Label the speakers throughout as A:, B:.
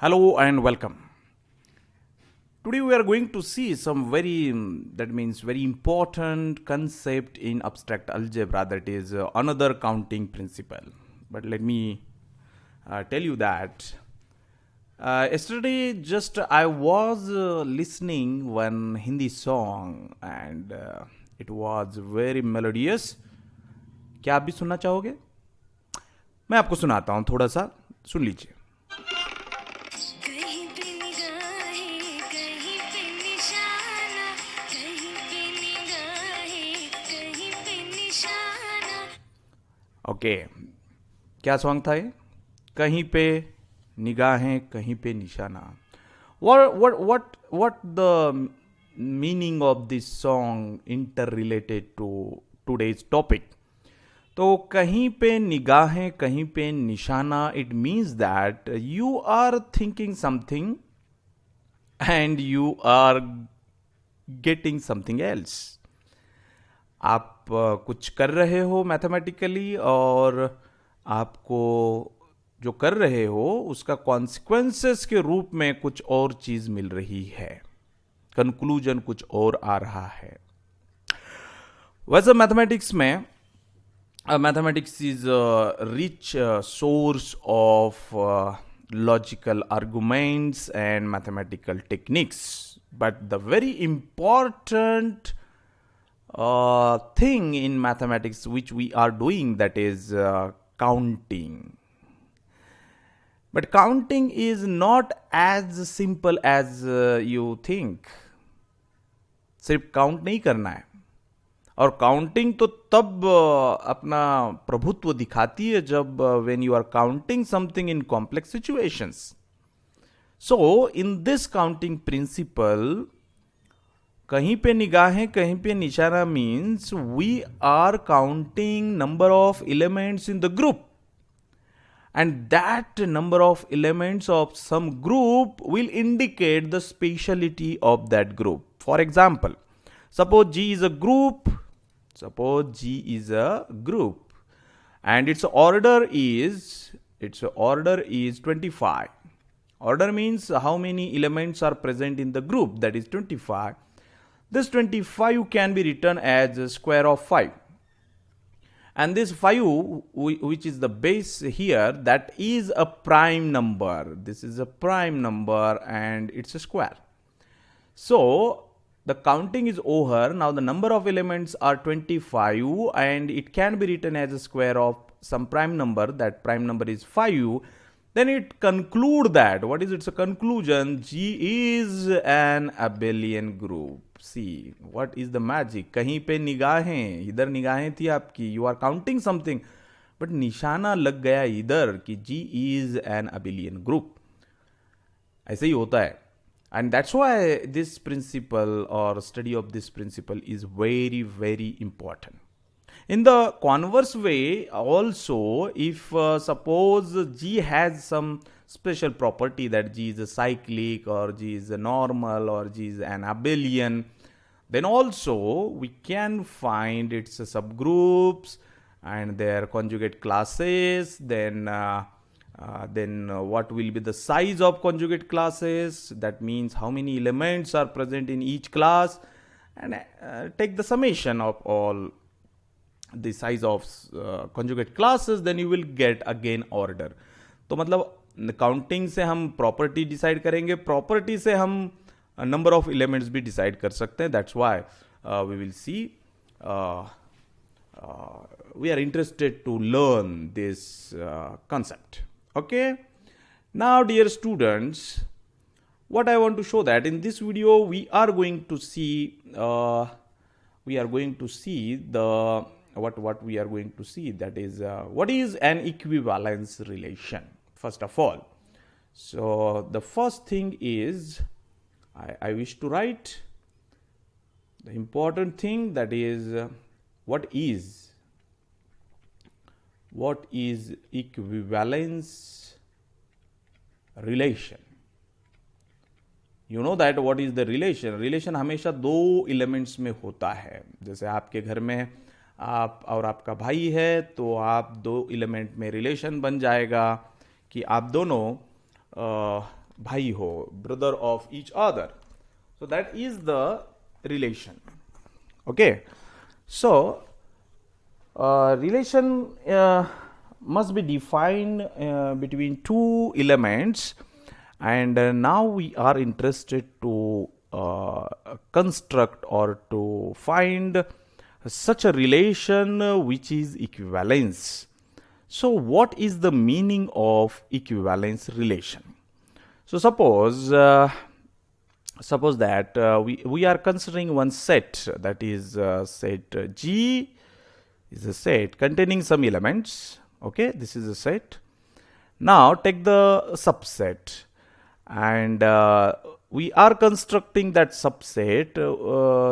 A: Hello and welcome. Today we are going to see some very important concept in abstract algebra, that is another counting principle. But let me tell you that yesterday just I was listening one Hindi song and it was very melodious. क्या आप भी सुनना चाहोगे? मैं आपको सुनाता हूँ, थोड़ा सा सुन लीजिए.
B: कहीं पे निगाहें कहीं पे निशाना कहीं पे निगाहें कहीं पे निशाना.
A: ओके, क्या सॉन्ग था ये? कहीं पे निगाहें कहीं पे निशाना. what the meaning of this song interrelated to today's topic? तो कहीं पे निगाहें कहीं पे निशाना, it means that you are thinking something and you are getting something else. आप कुछ कर रहे हो मैथमेटिकली और आपको जो कर रहे हो उसका कॉन्सिक्वेंसेस के रूप में कुछ और चीज मिल रही है, कंक्लूजन कुछ और आ रहा है. वैसे mathematics is rich source of logical arguments and mathematical techniques, but the very important thing in mathematics which we are doing, that is counting. But counting is not as simple as you think. सिर्फ count नहीं करना है, और counting तो तब अपना प्रभुत्व दिखाती है जब when you are counting something in complex situations. So in this counting principle, कहीं पे निगाहें कहीं पे निशाना means we are counting number of elements in the group, and that number of elements of some group will indicate the speciality of that group. For example, suppose G is a group, and its order is 25. Order means how many elements are present in the group, that is 25. This 25 can be written as a square of 5. And this 5, which is the base here, that is a prime number. This is a prime number and it's a square. So the counting is over. Now the number of elements are 25 and it can be written as a square of some prime number. That prime number is 5. Then it conclude that, what is its conclusion? G is an abelian group. See, what is the magic? कहीं पे निगाहें, इधर निगाहें थी आपकी, you are counting something, but निशाना लग गया इधर कि G is an abelian group. ऐसे ही होता है. And that's why this principle or study of this principle is very, very important. In the converse way also, if suppose G has some special property, that G is a cyclic or G is a normal or G is an abelian, then also we can find its subgroups and their conjugate classes. Then what will be the size of conjugate classes? That means how many elements are present in each class, and take the summation of all the size of conjugate classes, then you will get again order. तो मतलब counting से हम property decide करेंगे, property से हम number of elements भी decide कर सकते हैं. That's why we will see, we are interested to learn this concept. Okay, now dear students, what I want to show that in this video we are going to see the what we are going to see, that is what is an equivalence relation first of all. So the first thing is I wish to write the important thing, that is what is equivalence relation. You know that what is the relation हमेशा दो elements में होता है. जैसे आपके घर में आप और आपका भाई है, तो आप दो एलिमेंट में रिलेशन बन जाएगा कि आप दोनों भाई हो, brother of each other. So that is the relation. Okay. So relation must be defined between two elements, and now we are interested to construct or to find such a relation which is equivalence. So what is the meaning of equivalence relation? So suppose that we are considering one set, that is set G is a set containing some elements. Okay, this is a set. Now take the subset, and we are constructing that subset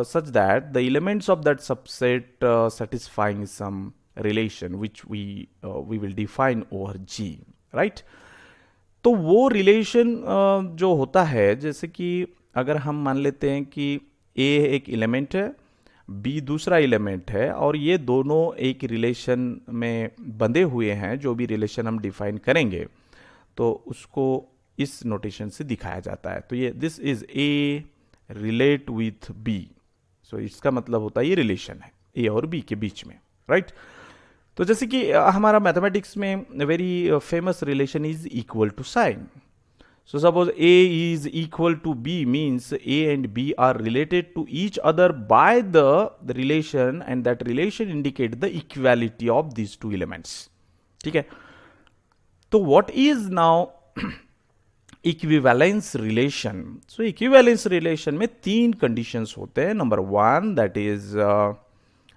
A: such that the elements of that subset satisfying some relation which we will define over G, right? तो वो relation जो होता है, जैसे कि अगर हम मान लेते हैं कि ए एक एलिमेंट है, बी दूसरा एलिमेंट है, और ये दोनों एक रिलेशन में बंधे हुए हैं, जो भी रिलेशन हम डिफाइन करेंगे तो उसको इस नोटेशन से दिखाया जाता है. तो ये this is a relate with B. So इसका मतलब होता है ये रिलेशन है ए और बी के बीच में, राइट? तो जैसे कि हमारा मैथमेटिक्स में very famous relation is equal to sign. So suppose A is equal to B means A and B are related to each other by the relation, and that relation indicates the equality of these two elements. ठीक है? तो what is now equivalence relation? So equivalence relation में तीन conditions होते हैं. Number one, that is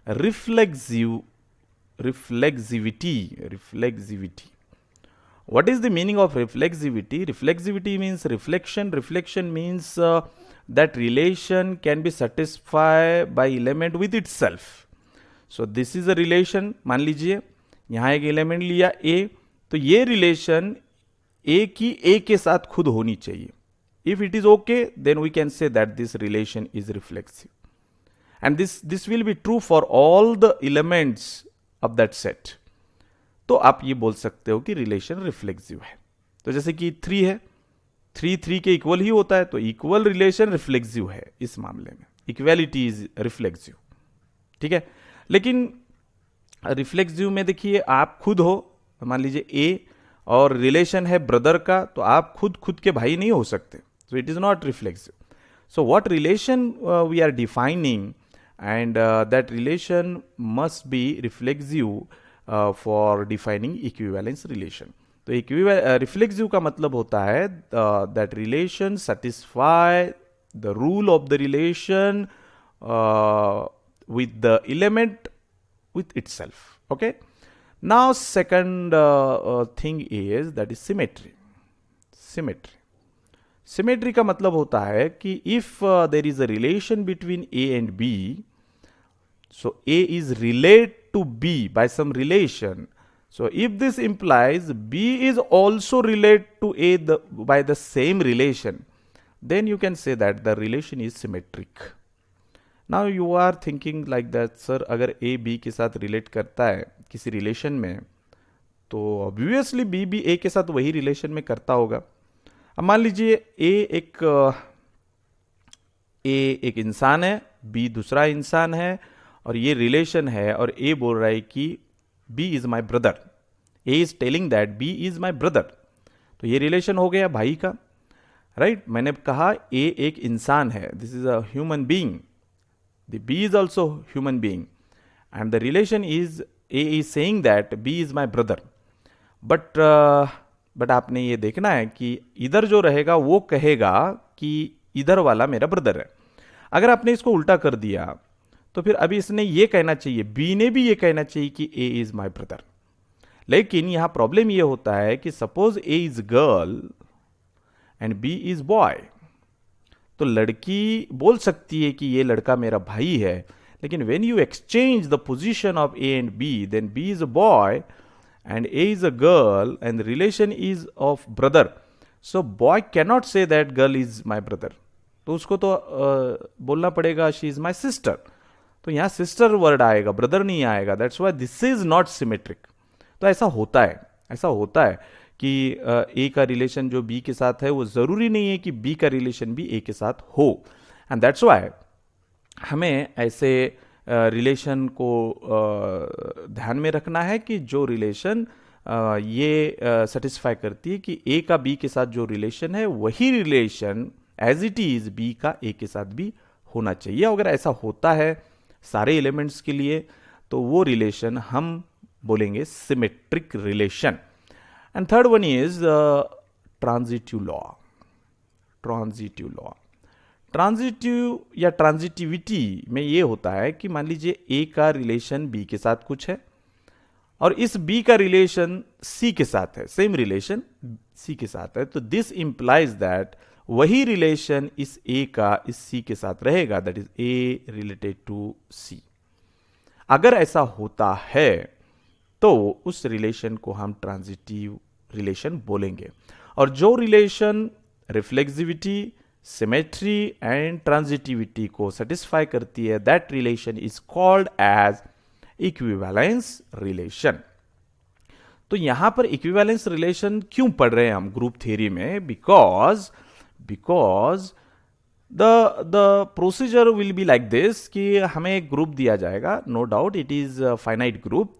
A: reflexivity. What is the meaning of reflexivity? Reflexivity means reflection. Reflection means that relation can be satisfied by element with itself. So this is a relation. मान लीजिए यहाँ एक element लिया A, तो ये relation A की A के साथ खुद होनी चाहिए. If it is okay, then we can say that this relation is reflexive. And this will be true for all the elements of that set. तो आप ये बोल सकते हो कि रिलेशन रिफ्लेक्सिव है. तो जैसे कि 3 है, 3 के इक्वल ही होता है, तो इक्वल रिलेशन रिफ्लेक्सिव है. इस मामले में इक्वालिटी इज रिफ्लेक्सिव. ठीक है? लेकिन रिफ्लेक्सिव में देखिए, आप खुद हो, मान लीजिए ए, और रिलेशन है ब्रदर का, तो आप खुद के भाई नहीं हो सकते. So it is not reflexive. So what relation we are defining, and that relation must be reflexive for defining equivalence relation. तो रिफ्लेक्सिव का मतलब होता है that relation satisfy the rule of the relation with the element with itself. Okay. Now second thing is that is symmetry. Symmetry का मतलब होता है कि if there is a relation between A and B, so A is relate to B by some relation. So if this implies B is also related to A by the same relation, then you can say that the relation is symmetric. Now you are thinking like that, sir, अगर A B के साथ relate करता है किसी relation में, तो obviously B भी A के साथ वही relation में करता होगा. अब मान लीजिए A एक इंसान है, B दूसरा इंसान है, और ये रिलेशन है, और ए बोल रहा है कि B is my brother. A is telling that B is my brother. तो ये रिलेशन हो गया भाई का, राइट? मैंने कहा ए एक इंसान है, this is a human being, the B is also human being, and the relation is A is saying that B is my brother. But आपने ये देखना है कि इधर जो रहेगा वो कहेगा कि इधर वाला मेरा ब्रदर है. अगर आपने इसको उल्टा कर दिया, तो फिर अभी इसने ये कहना चाहिए, बी ने भी ये कहना चाहिए कि ए इज माई ब्रदर. लेकिन यहां प्रॉब्लम ये होता है कि suppose A is girl and B is boy, तो लड़की बोल सकती है कि ये लड़का मेरा भाई है, लेकिन when you exchange the position of A and B, then B is a boy and A is a girl and relation is of brother. So boy cannot say that girl is my brother. तो उसको तो बोलना पड़ेगा she is my sister. तो यहां sister word आएगा, brother नहीं आएगा. That's why this is not symmetric. तो ऐसा होता है कि ए का रिलेशन जो बी के साथ है वो ज़रूरी नहीं है कि बी का रिलेशन भी ए के साथ हो, एंड दैट्स वाई हमें ऐसे रिलेशन को ध्यान में रखना है कि जो रिलेशन ये सेटिस्फाई करती है कि ए का बी के साथ जो रिलेशन है वही relation as it is B का ए के साथ भी होना चाहिए। अगर ऐसा होता है सारे एलिमेंट्स के लिए तो वो रिलेशन हम बोलेंगे symmetric relation. And third one is transitive law. Transitive law, transitive या ट्रांजिटिविटी में ये होता है कि मान लीजिए ए का रिलेशन बी के साथ कुछ है और इस बी का रिलेशन सी के साथ है, सेम रिलेशन सी के साथ है, तो दिस इंप्लाइज दैट वही रिलेशन इस ए का इस सी के साथ रहेगा, that is A related to C. अगर ऐसा होता है तो उस रिलेशन को हम ट्रांजिटिव रिलेशन बोलेंगे। और जो relation reflexivity, symmetry and transitivity को सेटिस्फाई करती है, that relation is called as equivalence relation. तो यहां पर इक्विवेलेंस रिलेशन क्यों पढ़ रहे हैं हम ग्रुप थ्योरी में? Because the procedure will be like this कि हमें एक ग्रुप दिया जाएगा, no doubt it is finite group.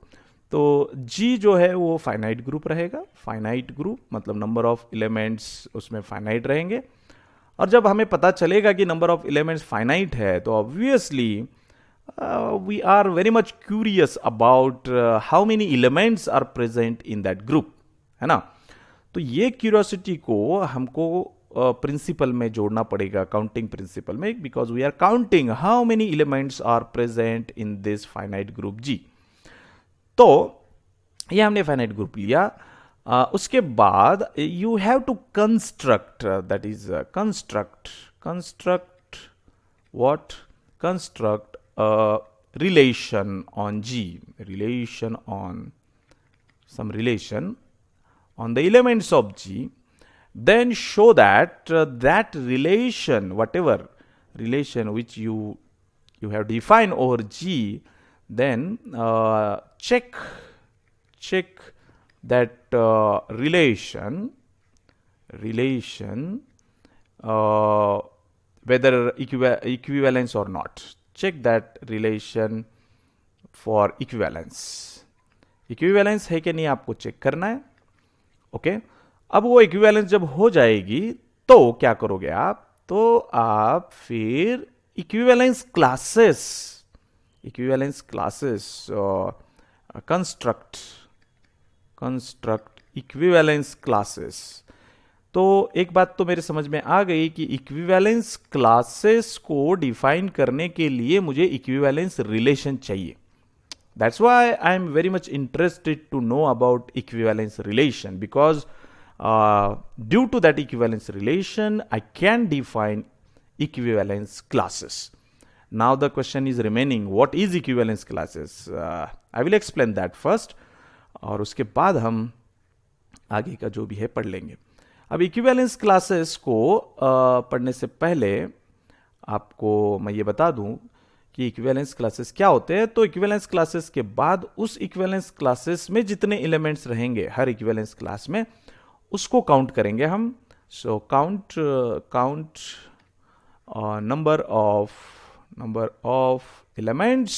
A: तो G जो है वो फाइनाइट ग्रुप रहेगा, फाइनाइट ग्रुप मतलब नंबर ऑफ एलिमेंट्स उसमें फाइनाइट रहेंगे। और जब हमें पता चलेगा कि नंबर ऑफ एलिमेंट्स फाइनाइट है तो obviously we are very much curious about how many elements are present in that group, है ना। तो ये क्यूरियोसिटी को हमको प्रिंसिपल में जोड़ना पड़ेगा, काउंटिंग प्रिंसिपल में, because we are counting how many elements are present in this finite group G। तो ये हमने फाइनाइट ग्रुप लिया। उसके बाद you have to construct, that is construct what, construct relation on G, relation on some relation on the elements of G, then show that that relation, whatever relation which you have defined over G, then check that relation whether equivalence or not. Check that relation for equivalence. Equivalence है कि नहीं आपको check करना है, okay. अब वो equivalence जब हो जाएगी तो क्या करोगे आप? तो आप फिर equivalence classes construct equivalence classes. तो एक बात तो मेरे समझ में आ गई कि इक्विवेलेंस क्लासेस को डिफाइन करने के लिए मुझे इक्विवेलेंस रिलेशन चाहिए। That's why I am very much interested to know about equivalence relation, because due to that equivalence relation I can define equivalence classes. Now the question is remaining, what is equivalence classes? I will explain that first, और उसके बाद हम आगे का जो भी है पढ़ लेंगे। अब इक्विवेलेंस क्लासेस को पढ़ने से पहले आपको मैं ये बता दूं कि इक्विवेलेंस क्लासेस क्या होते हैं। तो इक्विवेलेंस क्लासेस के बाद उस इक्विवेलेंस क्लासेस में जितने एलिमेंट्स रहेंगे हर इक्विवेलेंस क्लास में, उसको काउंट करेंगे हम। So count number of elements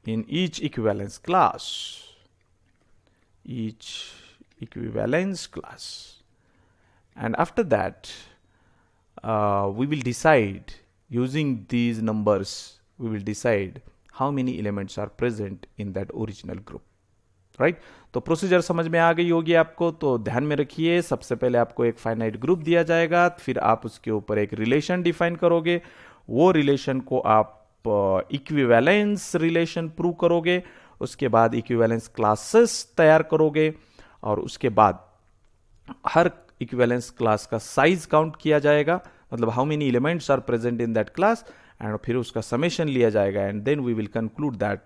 A: in each equivalence class, and after that we will decide, using these numbers we will decide how many elements are present in that original group, right? तो procedure समझ में आ गई होगी आपको। तो ध्यान में रखिए, सबसे पहले आपको एक फाइनाइट ग्रुप दिया जाएगा, फिर आप उसके ऊपर एक रिलेशन डिफाइन करोगे, वो रिलेशन को आप इक्विवेलेंस रिलेशन प्रूव करोगे, उसके बाद इक्विवेलेंस क्लासेस तैयार करोगे, और उसके बाद हर इक्विवेलेंस क्लास का साइज काउंट किया जाएगा, मतलब how many elements are present in that class, and फिर उसका समेशन लिया जाएगा, and then we will conclude that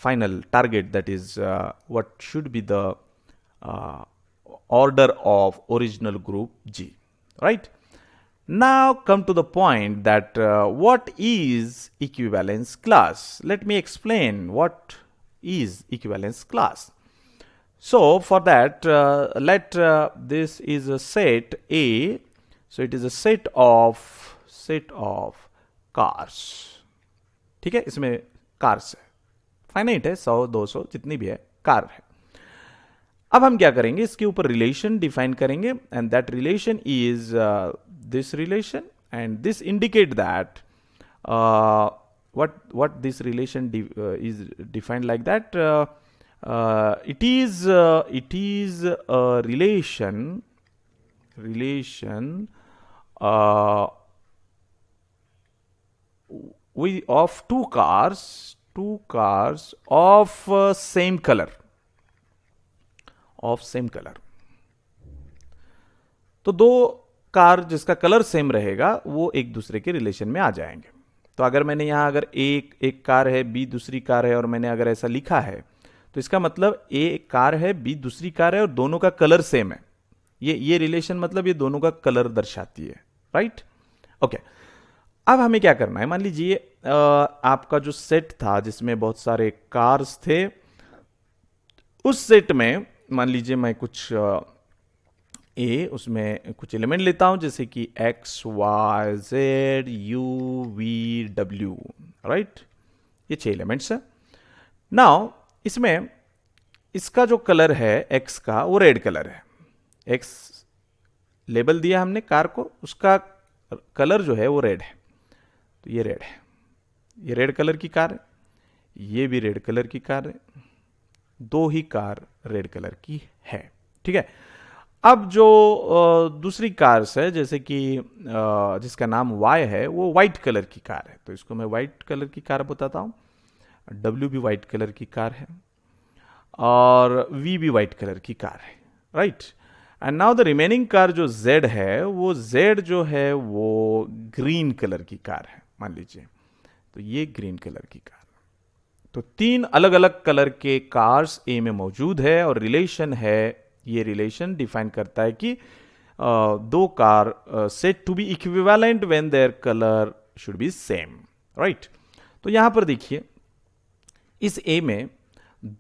A: final target, that is what should be the order of original group G, right? Now come to the point that what is equivalence class? Let me explain what is equivalence class. So for that, let this is a set A. So it is a set of cars. ठीक है, इसमें cars है, finite है, 100 200 जितनी भी है car है. अब हम क्या करेंगे, इसके ऊपर रिलेशन डिफाइन करेंगे, and that relation is this relation, and this indicate that what this relation is defined like that. It is a relation of two cars of same color. तो दो कार जिसका कलर सेम रहेगा वो एक दूसरे के relation में आ जाएंगे. तो अगर मैंने यहां अगर एक कार है, बी दूसरी कार है, और मैंने अगर ऐसा लिखा है, तो इसका मतलब ए एक कार है, बी दूसरी कार है, और दोनों का कलर सेम है. ये रिलेशन मतलब ये दोनों का कलर दर्शाती है, राइट. ओके, अब हमें क्या करना है, मान लीजिए आपका जो सेट था जिसमें बहुत सारे कार्स थे, उस सेट में मान लीजिए मैं कुछ उसमें कुछ एलिमेंट लेता हूं, जैसे कि x y z u v डब्ल्यू, राइट. ये 6 एलिमेंट्स है. नाउ इसमें इसका जो कलर है एक्स का वो रेड कलर है. एक्स लेबल दिया हमने कार को, उसका कलर जो है वो रेड है. तो ये रेड है, ये रेड कलर की कार है, ये भी रेड कलर की कार है. 2 ही कार रेड कलर की है, ठीक है. अब जो दूसरी कार्स है, जैसे कि जिसका नाम Y है, वो वाइट कलर की कार है, तो इसको मैं वाइट कलर की कार बताता हूँ. W भी वाइट कलर की कार है, और V भी वाइट कलर की कार है, right. And now the remaining car जो Z है, वो Z जो है वो ग्रीन कलर की कार है, मान लीजिए. तो ये ग्रीन कलर की कार. तो 3 अलग अलग कलर के कार्स A में मौजूद है, और रिलेशन है, ये रिलेशन डिफाइन करता है कि दो car set to be equivalent when their colour should be same, right. तो यहां पर देखिए, इस ए में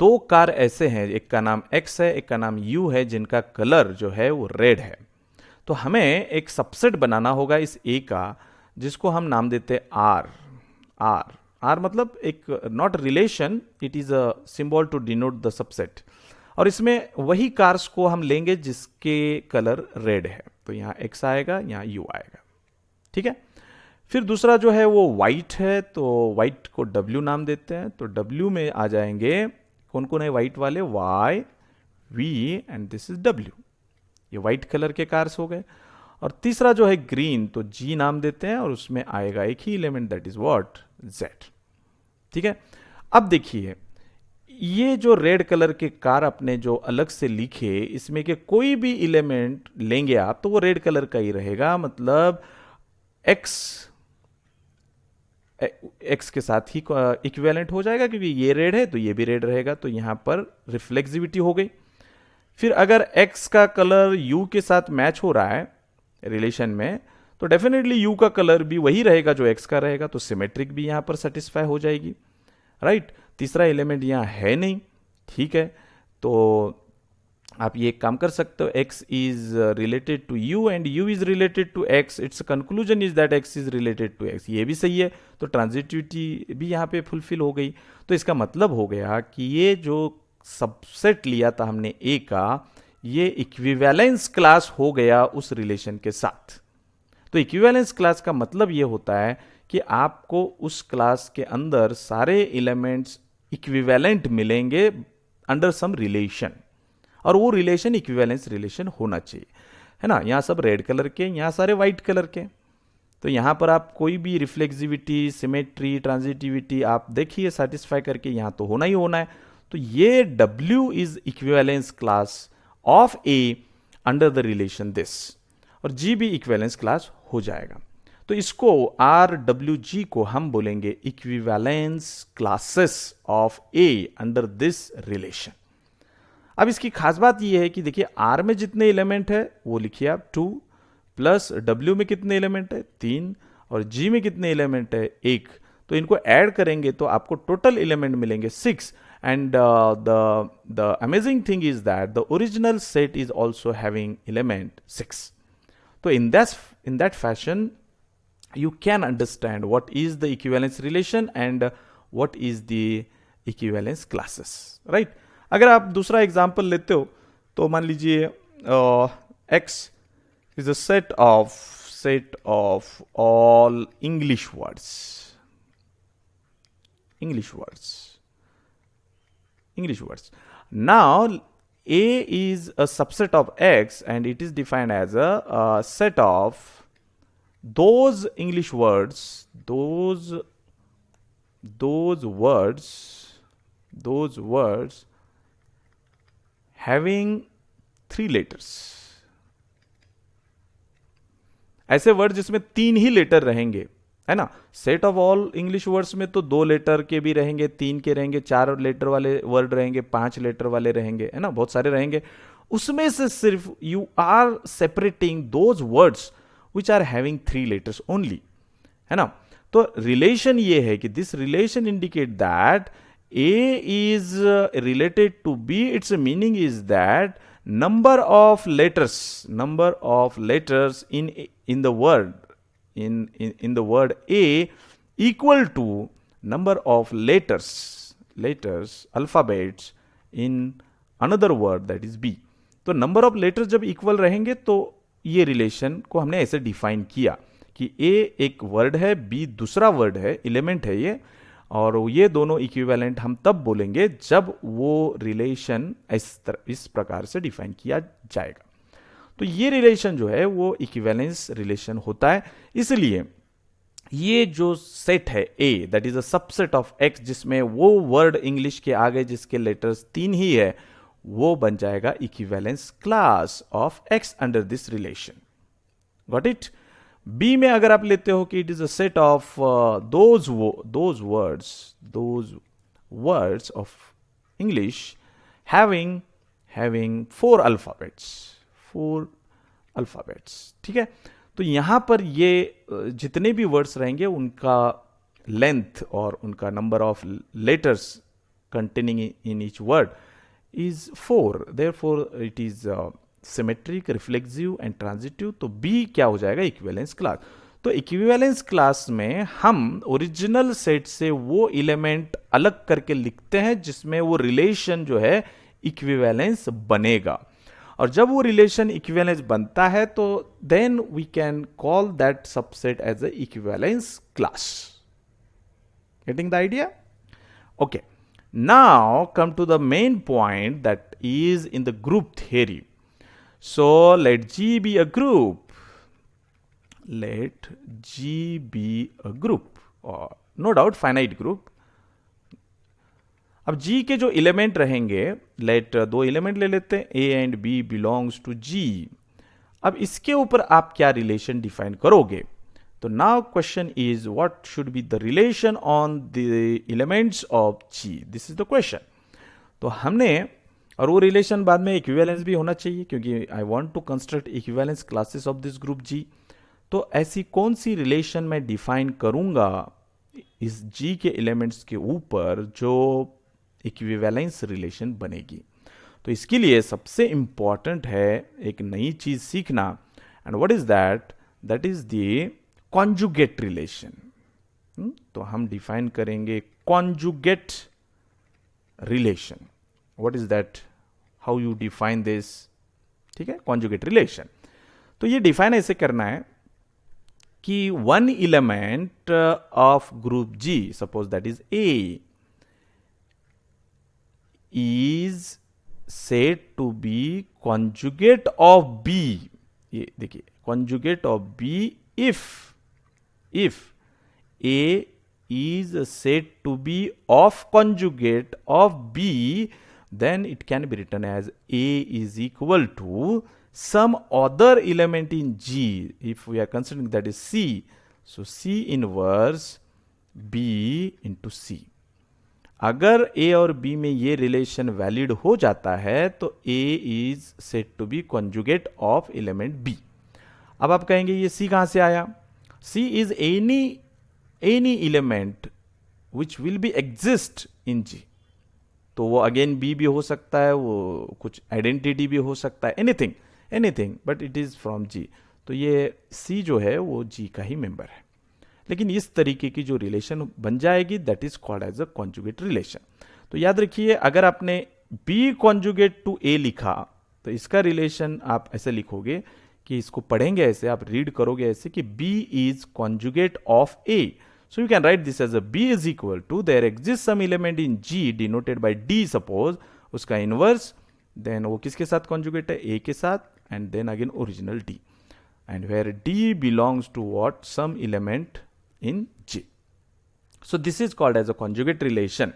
A: 2 कार ऐसे हैं, एक का नाम एक्स है, एक का नाम यू है, जिनका कलर जो है वो रेड है. तो हमें एक सबसेट बनाना होगा इस ए का, जिसको हम नाम देते हैं आर. आर मतलब एक not relation, it is a symbol to denote the subset. और इसमें वही कार्स को हम लेंगे जिसके कलर रेड है. तो यहां एक्स आएगा, यहां यू आएगा, ठीक है. फिर दूसरा जो है वो वाइट है, तो वाइट को डब्ल्यू नाम देते हैं. तो डब्ल्यू में आ जाएंगे कौन कौन है वाइट वाले, Y V and this is W. ये वाइट कलर के कार्स हो गए. और तीसरा जो है ग्रीन, तो जी नाम देते हैं, और उसमें आएगा एक ही element, that is what, Z, ठीक है. अब देखिए, ये जो रेड कलर के कार अपने जो अलग से लिखे, इसमें के कोई भी एलिमेंट लेंगे आप तो वो रेड कलर का ही रहेगा. मतलब एक्स के साथ ही इक्विवेलेंट हो जाएगा, क्योंकि ये रेड है तो ये भी रेड रहेगा. तो यहां पर रिफ्लेक्सिविटी हो गई. फिर अगर एक्स का कलर यू के साथ मैच हो रहा है रिलेशन में, तो डेफिनेटली यू का कलर भी वही रहेगा जो एक्स का रहेगा. तो सिमेट्रिक भी यहां पर सेटिस्फाई हो जाएगी, राइट. तीसरा एलिमेंट यहां है नहीं, ठीक है. तो आप ये काम कर सकते हो, x is related to u and u is related to x. It's conclusion is that x is related to x. ये भी सही है. तो ट्रांजिटिविटी भी यहां पे फुलफिल हो गई. तो इसका मतलब हो गया कि ये जो सबसेट लिया था हमने a का, ये इक्विवेलेंस क्लास हो गया उस रिलेशन के साथ. तो इक्विवेलेंस क्लास का मतलब ये होता है कि आपको उस क्लास के अंदर सारे एलिमेंट्स इक्विवेलेंट मिलेंगे अंडर सम रिलेशन, और वो रिलेशन इक्विवेलेंस रिलेशन होना चाहिए, है ना. यहां सब रेड कलर के, यहां सारे व्हाइट कलर के. तो यहां पर आप कोई भी रिफ्लेक्सिविटी, सिमेट्री, ट्रांजिटिविटी आप देखिए सेटिस्फाई करके, यहां तो होना ही होना है. तो ये W is equivalence class of A under the relation this, और G भी इक्विवेलेंस क्लास हो जाएगा. तो इसको RWG को हम बोलेंगे equivalence classes of A under this relation. अब इसकी खास बात यह है कि देखिए, R में जितने एलिमेंट है वो लिखिए आप 2, प्लस W में कितने एलिमेंट है 3, और G में कितने एलिमेंट है 1. तो इनको ऐड करेंगे तो आपको टोटल एलिमेंट मिलेंगे 6. And the amazing thing is that the original set is also having element 6. So in that fashion you can understand what is the equivalence relation and what is the equivalence classes, right? अगर आप दूसरा example लेते हो तो मान लीजिए x is a set of all English words. Now a is a subset of x and it is defined as a set of those English words, those words having 3 letters. ऐसे word जिसमें 3 ही letter रहेंगे, है ना? Set of all English words में तो 2 letter के भी रहेंगे, 3 के रहेंगे, 4 लेटर वाले वर्ड रहेंगे, 5 लेटर वाले रहेंगे, है ना? बहुत सारे रहेंगे. उसमें से सिर्फ you are separating those words which are having 3 letters only, है ना? तो रिलेशन ये है कि this relation indicate that A is related to B. Its meaning is that number of letters in the word in the word A equal to number of letters alphabets in another word that is B. तो number of letters जब equal रहेंगे तो ये relation को हमने ऐसे define किया कि A एक word है, B दूसरा word है, element है ये, और ये दोनों इक्विवेलेंट हम तब बोलेंगे जब वो रिलेशन इस प्रकार से डिफाइन किया जाएगा. तो ये रिलेशन जो है वो इक्विवेलेंस रिलेशन होता है. इसलिए ये जो सेट है A, that is a subset of X, जिसमें वो वर्ड इंग्लिश के आगे जिसके लेटर्स 3 ही है, वो बन जाएगा equivalence class of X under this relation. Got it? B में अगर आप लेते हो कि it is a set of those words of English having 4 alphabets. ठीक है? तो यहां पर ये जितने भी वर्ड्स रहेंगे उनका लेंथ और उनका number of letters containing in each word is 4. Therefore it is symmetric, reflexive and transitive. तो बी क्या हो जाएगा? Equivalence class. तो इक्विवेलेंस क्लास में हम ओरिजिनल सेट से वो एलिमेंट अलग करके लिखते हैं जिसमें वो रिलेशन जो है इक्विवेलेंस बनेगा. और जब वो रिलेशन इक्विवेलेंस बनता है तो then we can call that subset as a equivalence class. Getting the idea? Okay, now come to the main point that is in the group theory. So let G be a group. Or no doubt finite group. अब G के जो element रहेंगे, late 2 element ले लेते हैं, A and B belongs to G. अब इसके ऊपर आप क्या रिलेशन डिफाइन करोगे? तो now question is what should be the relation on the elements of G. This is the question. तो हमने, और वो रिलेशन बाद में इक्विवेलेंस भी होना चाहिए क्योंकि I want to construct equivalence classes of this group G. तो ऐसी कौन सी रिलेशन मैं डिफाइन करूंगा इस G के एलिमेंट्स के ऊपर जो इक्विवेलेंस रिलेशन बनेगी? तो इसके लिए सबसे इंपॉर्टेंट है एक नई चीज सीखना. And what is that? That is the conjugate relation. तो हम डिफाइन करेंगे conjugate relation. What is that? How you define this? ठीक है, conjugate relation. तो ये डिफाइन ऐसे करना है कि one element of group G, suppose that is A, is said to be conjugate of B. ये देखिए, conjugate of B if A is said to be of conjugate of B, then it can be written as A is equal to some other element in G. If we are considering that is C, so C inverse B into C. अगर A और B में ये relation valid हो जाता है तो A is said to be conjugate of element B. अब आप कहेंगे ये C कहां से आया? C is any element which will be exist in G. तो वो अगेन बी भी हो सकता है, वो कुछ आइडेंटिटी भी हो सकता है, anything anything, but it is from G. तो ये सी जो है वो जी का ही मेंबर है। लेकिन इस तरीके की जो रिलेशन बन जाएगी that is called as a conjugate relation. तो याद रखिए, अगर आपने बी कॉन्जुगेट टू ए लिखा तो इसका रिलेशन आप ऐसे लिखोगे कि इसको पढ़ेंगे ऐसे, आप रीड करोगे ऐसे कि B is conjugate of A. So you can write this as a B is equal to there exist some element in G denoted by D, suppose उसका इनवर्स, देन वो किसके साथ कॉन्जुगेट है, ए के साथ, and then again original D, and where D belongs to what, some element in G. So this is called as a conjugate relation.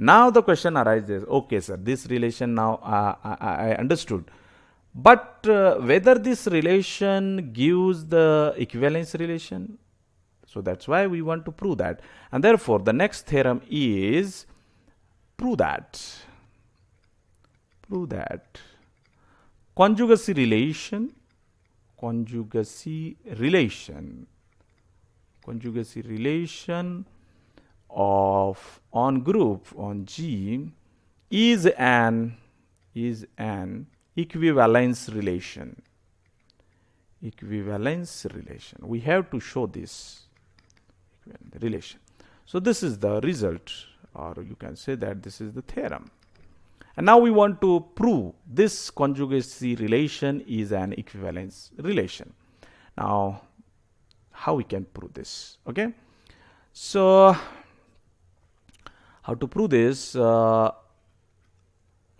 A: Now the question arises, okay sir, this relation now I understood, but whether this relation gives the equivalence relation, so that's why we want to prove that, and therefore the next theorem is prove that conjugacy relation of on group on G is an equivalence relation. We have to show this relation. So this is the result, or you can say that this is the theorem. And now we want to prove this conjugacy relation is an equivalence relation. Now, how we can prove this? Okay. So, how to prove this?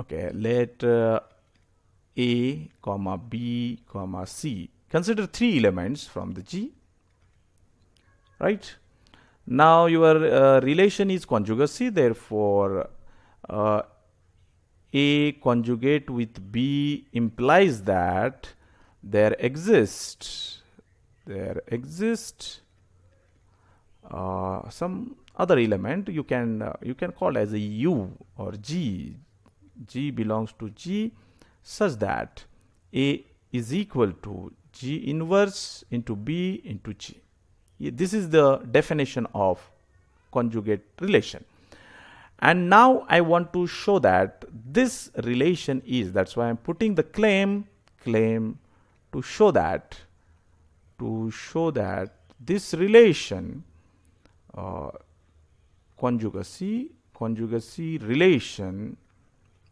A: Okay, let A, comma B, comma C. Consider three elements from the G. Right. Now your relation is conjugacy. Therefore, A conjugate with B implies that there exists some other element you can call as a U or G. G belongs to G such that A is equal to G inverse into B into G. This is the definition of conjugate relation. And now I want to show that this relation is, that's why I'm putting the claim to show that this relation, conjugacy relation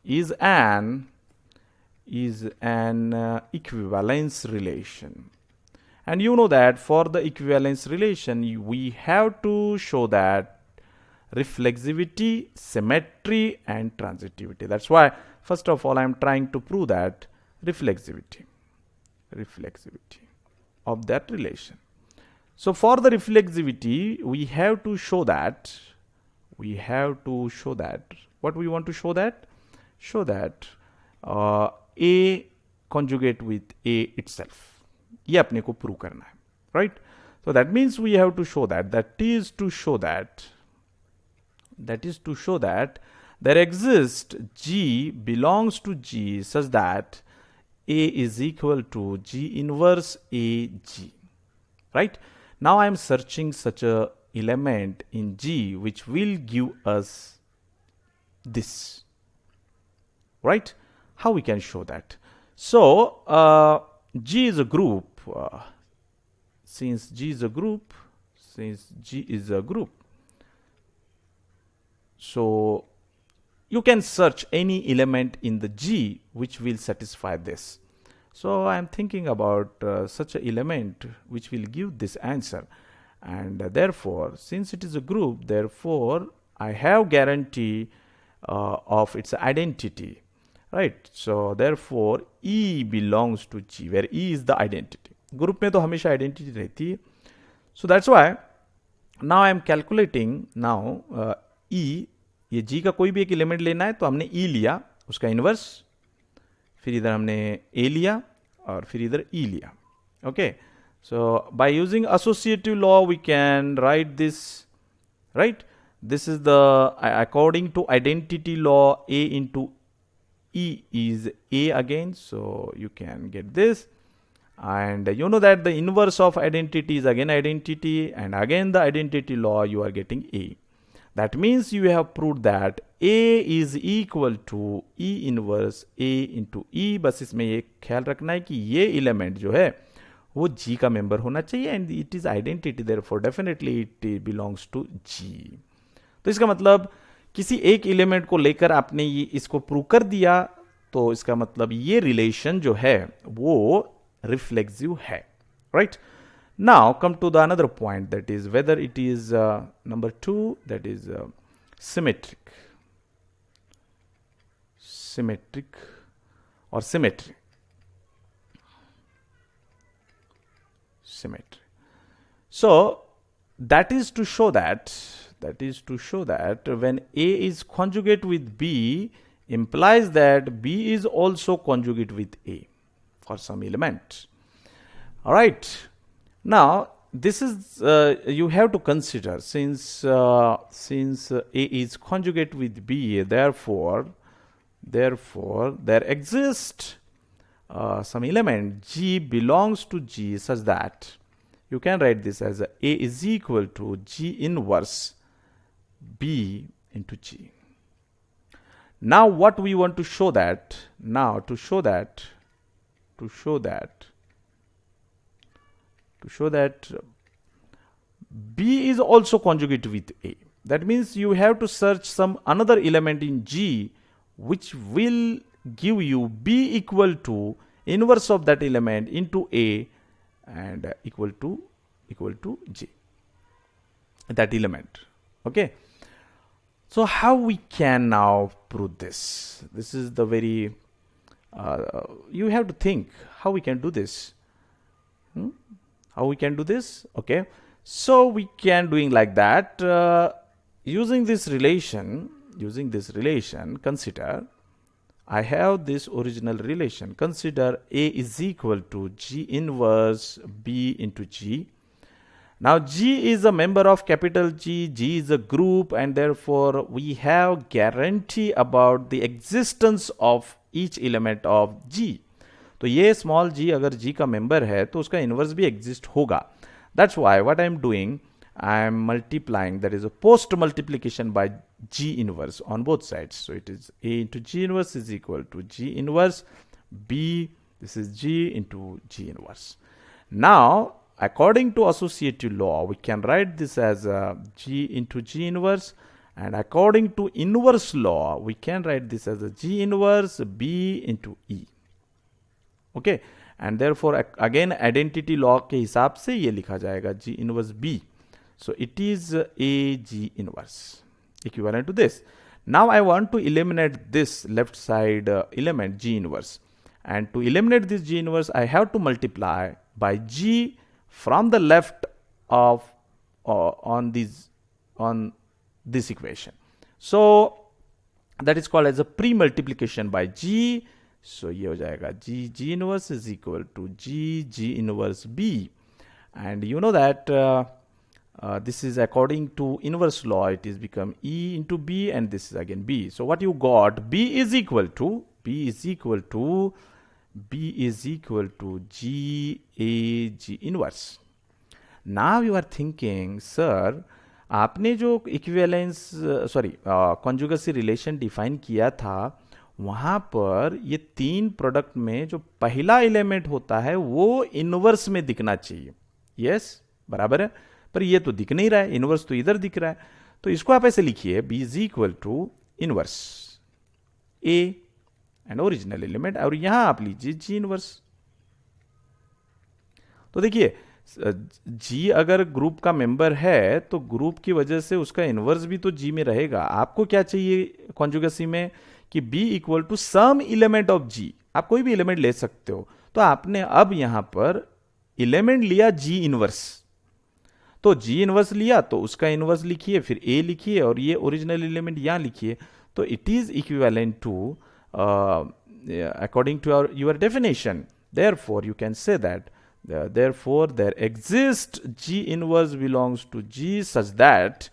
A: is an equivalence relation. And you know that for the equivalence relation we have to show that reflexivity, symmetry, and transitivity. That's why first of all I am trying to prove that reflexivity of that relation. So for the reflexivity we have to show that what we want to show that A conjugate with A itself, ये अपने को prove करना है, right? So that means we have to show that is to show that there exists G belongs to G such that A is equal to G inverse AG, right? Now I am searching such a element in G which will give us this, right? How we can show that? So G is a group. Since G is a group, so you can search any element in the G which will satisfy this. So I am thinking about such an element which will give this answer, and therefore since it is a group, therefore I have guarantee of its identity, right? So therefore E belongs to G, where E is the identity. Group में तो हमेशा identity रहती है. So that's why now I am calculating now E, ये G का कोई भी एक एलिमेंट लेना है तो हमने E लिया, उसका इनवर्स, फिर इधर हमने A लिया और फिर इधर E लिया. Okay, so by using associative law we can write this, right? This is the, according to identity law, A into E is A again, so you can get this. And you know that the inverse of identity is again identity, and again the identity law you are getting A. That means you have proved that A is equal to E inverse A into E. बस इसमें ये ख्याल रखना है कि ये element जो है वो G का member होना चाहिए and it is identity, therefore definitely it belongs to G. तो इसका मतलब किसी एक element को लेकर आपने ये इसको प्रूव कर दिया, तो इसका मतलब ये relation जो है वो reflexive है, right? Now come to the another point, that is whether it is number 2, that is symmetric or symmetry. So that is to show that when A is conjugate with B implies that B is also conjugate with A for some element. All right. Now this is you have to consider, since A is conjugate with B, therefore there exists some element G belongs to G such that you can write this as A is equal to G inverse B into G. Now what we want to show that, B is also conjugate with A. That means you have to search some another element in G which will give you B equal to inverse of that element into A and equal to G, that element. Okay. So how we can now prove this? This is the very you have to think how we can do this. How we can do this? Okay. So we can doing like that, using this relation, consider I have this original relation. Consider A is equal to G inverse B into G. Now G is a member of capital G, G is a group, and therefore we have guarantee about the existence of each element of G. तो ये small g अगर G का member है तो उसका inverse भी exist होगा. That's why what I am doing, I am multiplying, that is a post multiplication by G inverse on both sides. So it is A into G inverse is equal to G inverse B, this is G into G inverse. Now according to associative law we can write this as G into G inverse, and according to inverse law we can write this as a G inverse B into E. Okay, and therefore again identity law के हिसाब से ये लिखा जाएगा G inverse B. So it is A G inverse equivalent to this. Now I want to eliminate this left side element G inverse, and to eliminate this G inverse I have to multiply by G from the left of on this equation. So that is called as a pre-multiplication by G. So ये हो जाएगा G inverse is equal to G inverse B, and you know that this is according to inverse law, it is become E into B, and this is again B. So what you got, B is equal to G A G inverse. Now you are thinking, sir, आपने जो equivalence कॉन्जुगेसी relation define किया था वहां पर ये तीन product में जो पहला एलिमेंट होता है वो इनवर्स में दिखना चाहिए. यस, बराबर है, पर ये तो दिख नहीं रहा है, इनवर्स तो इधर दिख रहा है. तो इसको आप ऐसे लिखिए, B is equal to inverse A and original element, और यहां आप लीजिए G इनवर्स. तो देखिए G अगर ग्रुप का मेंबर है तो ग्रुप की वजह से उसका इनवर्स भी तो G में रहेगा. आपको क्या चाहिए कॉन्जुगेसी में कि B equal to some element of G. आप कोई भी एलिमेंट ले सकते हो. तो आपने अब यहां पर एलिमेंट लिया G इनवर्स, तो G इनवर्स लिया तो उसका इनवर्स लिखिए, फिर A लिखिए और ये ओरिजिनल एलिमेंट यहां लिखिए. तो it is equivalent to according to your definition. Therefore you can say that therefore there exists G inverse belongs to G such that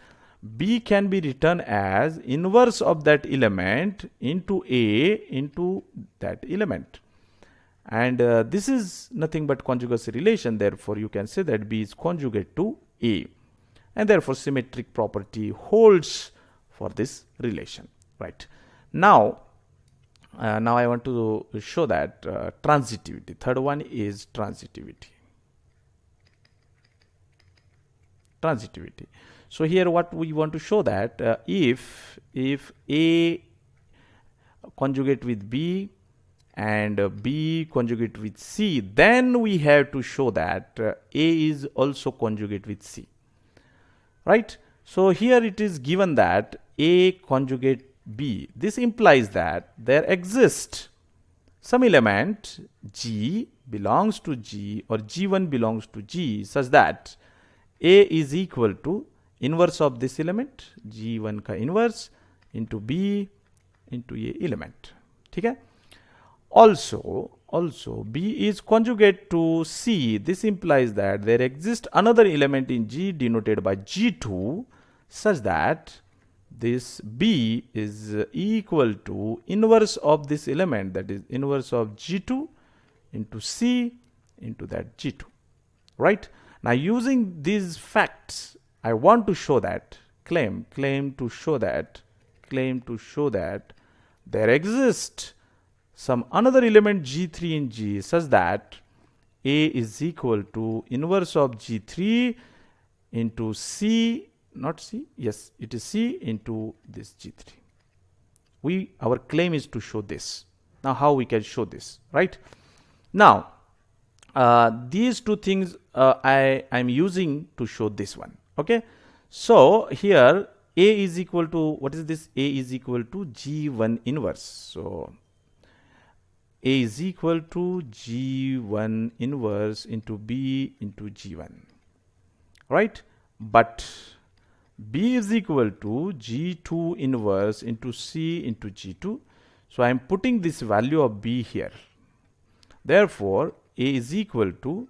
A: B can be written as inverse of that element into A into that element, and this is nothing but conjugacy relation. Therefore you can say that B is conjugate to A, and therefore symmetric property holds for this relation, right? Now I want to show that transitivity. Third one is transitivity. So here what we want to show that if A conjugate with B and B conjugate with C, then we have to show that A is also conjugate with C, right? So here it is given that A conjugate B. This implies that there exists some element G belongs to G or G1 belongs to G such that A is equal to inverse of this element G1 का inverse into B into ये element, ठीक है? Also B is conjugate to C. This implies that there exists another element in G denoted by G2 such that this B is equal to inverse of this element, that is inverse of G2 into C into that G2, right? Now using these facts, I want to show that claim to show that there exists some another element G3 in G such that A is equal to inverse of G3 into C, not C, yes, it is C into this G3. Our claim is to show this. Now how we can show this, right? Now these two things I'm using to show this one, okay? So here A is equal to, what is this? A is equal to G1 inverse. So A is equal to G1 inverse into B into G1, right? But B is equal to G2 inverse into C into G2. So I am putting this value of B here. Therefore, A is equal to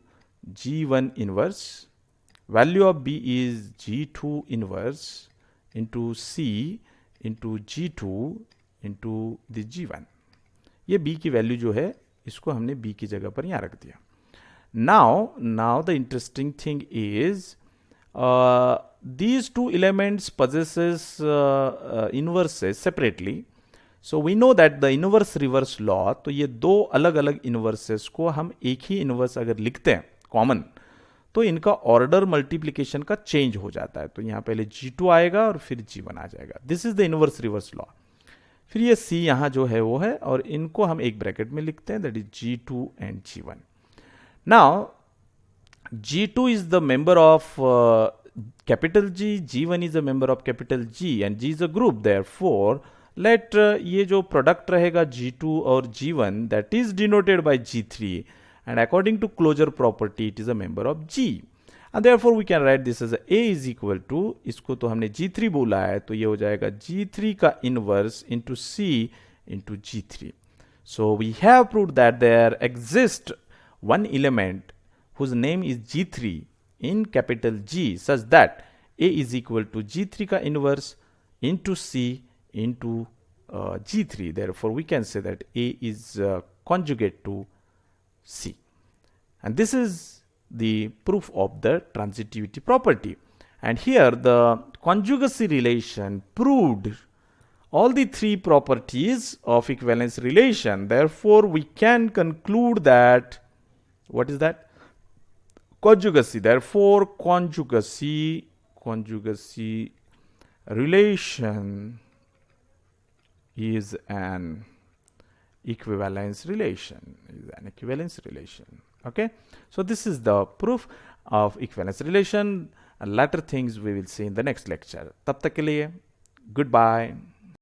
A: G1 inverse. Value of B is G2 inverse into C into G2 into the G1. ये B की value जो है इसको हमने B की जगह पर यहाँ रख दिया. Now the interesting thing is these two elements possesses inverses separately. So we know that the inverse reverse law, तो ये दो अलग अलग inverses को हम एक ही inverse अगर लिखते हैं कॉमन, तो इनका ऑर्डर मल्टीप्लिकेशन का चेंज हो जाता है. तो यहाँ पहले G2 आएगा और फिर G1 आ जाएगा. This is the inverse reverse law. फिर ये C यहाँ जो है वो है और इनको हम एक ब्रैकेट में लिखते हैं, that is G2 and G1. Now G2 is the member of capital G, G1 is a member of capital G, and G is a group. Therefore, let ये जो product रहेगा G2 और G1, that is denoted by G3, and according to closure property, it is a member of G. And therefore, we can write this as A is equal to, इसको तो हमने G3 बोला है, तो ये हो जाएगा G3 का inverse into C into G3. So we have proved that there exists one element whose name is G3 in capital G such that A is equal to G3 का inverse into C into G3. Therefore, we can say that A is conjugate to C. And this is the proof of the transitivity property. And here the conjugacy relation proved all the three properties of equivalence relation. Therefore, we can conclude that, what is that? Conjugacy. Therefore, conjugacy relation is an equivalence relation. Okay, so this is the proof of equivalence relation. Latter things we will see in the next lecture. तब तक के लिए goodbye.